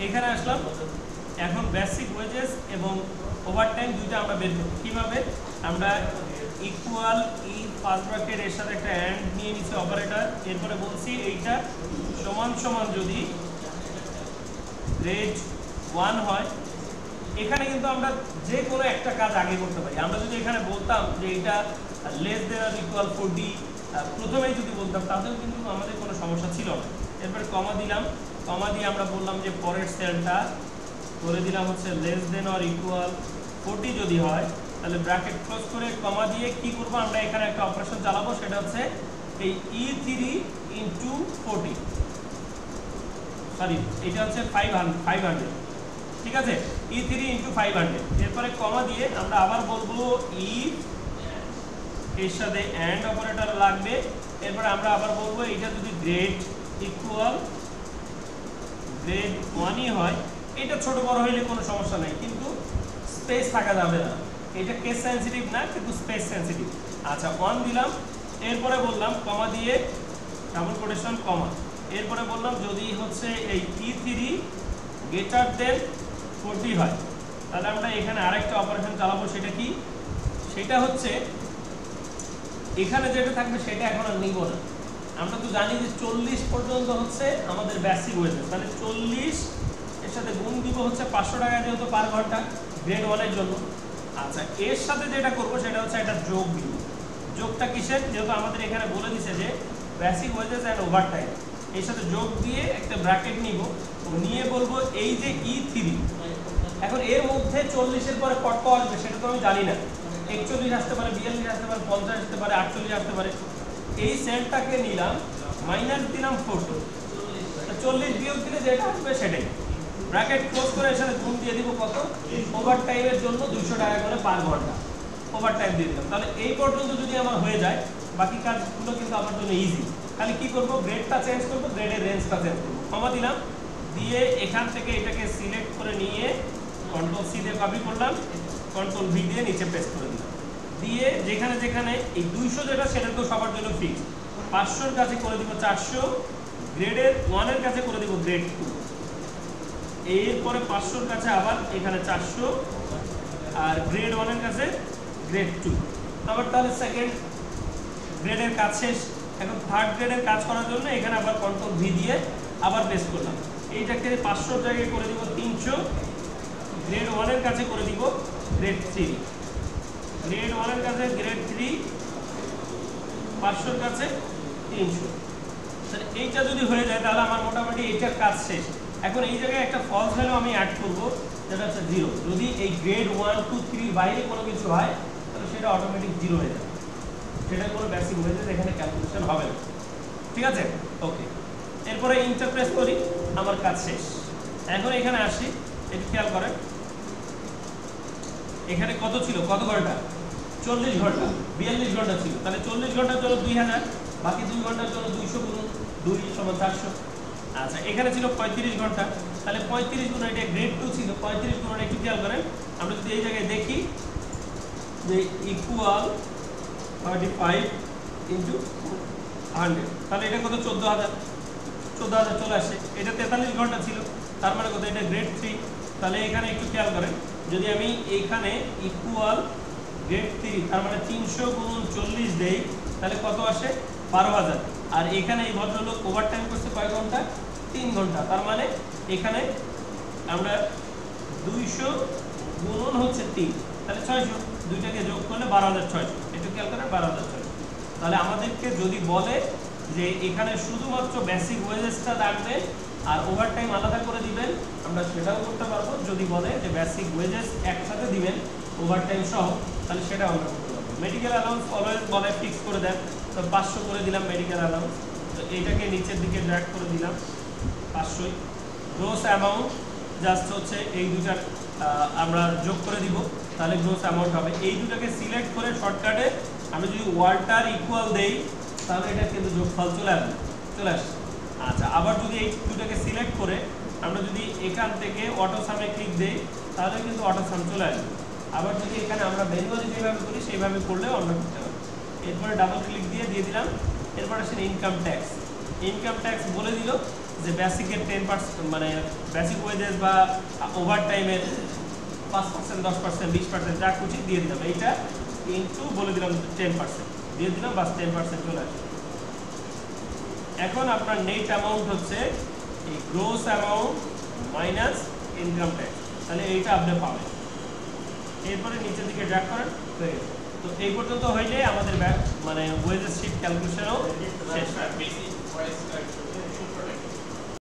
এখানে আসলাম, এখন basic wages এবং ওভারটাইম দুইটা আমরা বের করব কিভাবে। আমরা ইকুয়াল ই ফার্স্ট ব্র্যাকেট এর সাথে একটা এন্ড নিয়ে নিছি অপারেটর, এরপরে বলছি এইটা সমান সমান যদি গ্রেড 1 হয়, এখানে কিন্তু আমরা যে কোনো একটা কাজ আগে করতে পারি। আমরা যদি এখানে বলতাম যে এটা লেস দেন অর ইকুয়াল 40, প্রথমেই যদি বলতাম তাহলেও কিন্তু আমাদের কোনো সমস্যা ছিল না। এরপরে কমা দিলাম, কমা দিয়ে আমরা বললাম যে পরের সেলটা করে দিলাম হচ্ছে লেস দেন অর ইকুয়াল 40 যদি হয়, তাহলে ব্র্যাকেট ক্লোজ করে কমা দিয়ে কি করব, আমরা এখানে একটা অপারেশন চালাবো, সেটা হচ্ছে এই E3 ইনটু 40, সরি এটা হচ্ছে 500, ঠিক আছে, E3 ইনটু 500। এরপরে কমা দিয়ে আমরা আবার বলবো ই এর সাথে এন্ড অপারেটর লাগবে। এরপরে আমরা আবার বলবো এটা যদি গ্রেড ইকুয়াল গ্রেড 1ই হয়, এটা ছোট বড় হইলে কোনো সমস্যা নাই, কিন্তু স্পেস থাকা যাবে না। এটা কেস সেনসিটিভ না, কিন্তু স্পেস সেনসিটিভ। আচ্ছা 1 দিলাম, এরপরে বললাম কমা দিয়ে ডাবল কোটেশন কমা, এরপরে বললাম যদি হচ্ছে এই E3 গ্রেটার দেন 40 হয়, তাহলে আমরা এখানে আরেকটা অপারেশন চালাবো। সেটা কি, সেটা হচ্ছে এখানে যেটা থাকবে সেটা এখন আর নিব না। আমরা তো জানি যে 40 পর্যন্ত হচ্ছে আমাদের বেসিক ওয়েজেস, তাহলে 40 এর সাথে গুণ দিব হচ্ছে 500 টাকা যেহেতু পার ঘন্টা গ্রেড 1 এর জন্য। আচ্ছা এর সাথে যেটা করব সেটা হচ্ছে একটা যোগ দিব। যোগটা কিসের, যেহেতু আমাদের এখানে বলে দিছে যে বেসিক ওয়েজেস এন্ড ওভারটাইম, এর সাথে যোগ দিয়ে একটা ব্র্যাকেট নিব, নিয়ে বলবো এই যে E3, এখন এর মধ্যে 40 এর পরে কত আসবে সেটা তো আমি জানি না, 41 আসতে পারে, 42 আসতে পারে, 50 আসতে পারে, 48 আসতে পারে। এই সেলটাকে নিলাম, মাইনাস দিলাম 40, 40 বিয়োগ দিলে যেটা আসবে সেটাই, ব্র্যাকেট ক্লোজ করে এর সাথে গুণ দিয়ে দিব কত, ওভারটাইমের জন্য 200 টাকা করে পার ঘন্টা ওভারটাইম দিয়ে দিলাম। তাহলে এই পর্যন্ত যদি আমার হয়ে যায়, বাকি কাজগুলো কিন্তু আমার জন্য ইজি। খালি কি করব, গ্রেডটা চেঞ্জ করব, গ্রেডের রেঞ্জটা চেঞ্জ করব। কমা দিলাম, দিয়ে এখান থেকে এটাকে সিলেক্ট করে নিয়ে কন্ট্রোল সি দিয়ে কপি করলাম, কন্ট্রোল ভি দিয়ে নিচে পেস্ট করে দিলাম, দিয়ে যেখানে যেখানে এই 200 যেটা সেটা তো সবার জন্য ফিক্স, 500 এর কাছে করে দিব 400, গ্রেডের 1 এর কাছে করে দিব গ্রেড 2, এরপরে 500 এর কাছে আবার এখানে 400, আর গ্রেড 1 এর কাছে গ্রেড 2। আবার তাহলে সেকেন্ড গ্রেডের কাজ শেষ। এখন থার্ড গ্রেডের কাজ করার জন্য এখানে আবার কন্ট্রোল ভি দিয়ে আবার পেস্ট করলাম, এইটাকে 500 জায়গায় করে দিব 300, গ্রেড 1 এর কাছে করে দিব গ্রেড 3, গ্রেড 1 এর কাছে গ্রেড 3, 500 এর কাছে 300। তাহলে এইটা যদি হয়ে যায় তাহলে আমার মোটামুটি এইটার কাজ শেষ। এখন এই জায়গায় একটা ফলস ভ্যালু আমি অ্যাড করব, যেটা হচ্ছে 0। যদি এই গ্রেড 1 2 3 বাইরে কোনো কিছু হয় তাহলে সেটা অটোমেটিক 0 হয়ে যাবে, সেটা কোনো বেসিক ওয়েজেস এখানে ক্যালকুলেশন হবে না, ঠিক আছে। ওকে, এরপরে ইন্টার প্রেস করি, আমার কাজ শেষ। এখন এখানে আসি, একটু খেয়াল করেন এখানে কত ছিল, কত ঘন্টা, 40 ঘন্টা, 42 ঘন্টা ছিল। তাহলে 40 ঘন্টার জন্য 2000, বাকি 2 ঘন্টার জন্য 200 গুণ 2 সমান 400। আচ্ছা এখানে ছিল 35 ঘন্টা, তাহলে 35 গুণ, এটা গ্রেড 2 ছিল, 35 গুণ একটু খেয়াল করেন। আমরা যদি এই জায়গায় দেখি যে ইকুয়াল 35 ইন্টু 100, তাহলে এটা কত, 14,000 চলে আসে। এটা 43 ঘন্টা ছিল, তার মানে কত, এটা গ্রেড 3। তাহলে এখানে একটু খেয়াল করেন, যদি আমি এইখানে ইকুয়াল গ্রেড 3, তার মানে 300 গুণ 40 দেই, তাহলে কত আসে, 12,000। আর এখানে এই ভদ্রলোক ওভারটাইম করছে কয় ঘন্টা, 3 ঘন্টা, তার মানে এখানে আমরা 200 গুণন হচ্ছে 3, তাহলে 600, দুইটাকে যোগ করলে 12,600, একটু খেয়াল করেন 12,600। তাহলে আমাদেরকে যদি বলে যে এখানে শুধুমাত্র বেসিক ওয়েজেসটা রাখবেন আর ওভারটাইম আলাদা করে দিবেন, আমরা সেটাও করতে পারবো। যদি বলে যে বেসিক ওয়েজেস একসাথে দিবেন ওভারটাইম সহ, তাহলে সেটাও আমরা করতে পারবো। মেডিকেল অ্যালাউন্স অলওয়েজ বলে ফিক্স করে দেন, তো 500 করে দিলাম মেডিকেল অ্যালাউন্স, তো এইটাকে নিচের দিকে ড্র্যাগ করে দিলাম 500। গ্রোস অ্যামাউন্ট জাস্ট হচ্ছে এই দুটার আমরা যোগ করে দিব, তাহলে গ্রোস অ্যামাউন্ট হবে। এই দুটাকে সিলেক্ট করে শর্টকাটে আমি যদি ওয়ার্টার ইকুয়াল দেই, তাহলে এটা কিন্তু যোগফল চলে আসে। আচ্ছা আবার যদি এই দুটাকে সিলেক্ট করে আমরা যদি এখান থেকে অটো সামে ক্লিক দেই, তাহলে কিন্তু অটো সাম চলে আসবে। আবার যদি এখানে আমরা ম্যানুয়ালি যেভাবে করি সেইভাবে করলেও আমরা করতে পারি। এরপরে ডাবল ক্লিক দিয়ে দিলাম। এরপরে আসেন ইনকাম ট্যাক্স। ইনকাম ট্যাক্স বলে দিল যে বেসিকের 10% মানে বেসিক ওয়েজেস বা ওভার টাইমের 5%, 10%, 20% যা খুশি দিয়ে দিলাম, এইটা ইনটু বলে দিলাম 10% দিয়ে দিলাম, বাস 10% চলে আসে। এখন আপনার নেট অ্যামাউন্ট হচ্ছে এই gross amount minus income tax, তাহলে এইটা আপনি পাবেন। এরপরে নিচের দিকে ড্র্যাগ করেন, হয়ে গেছে। তো এই পর্যন্ত হইলে আমাদের মানে ওয়েজেস শিট ক্যালকুলেশনও শেষ।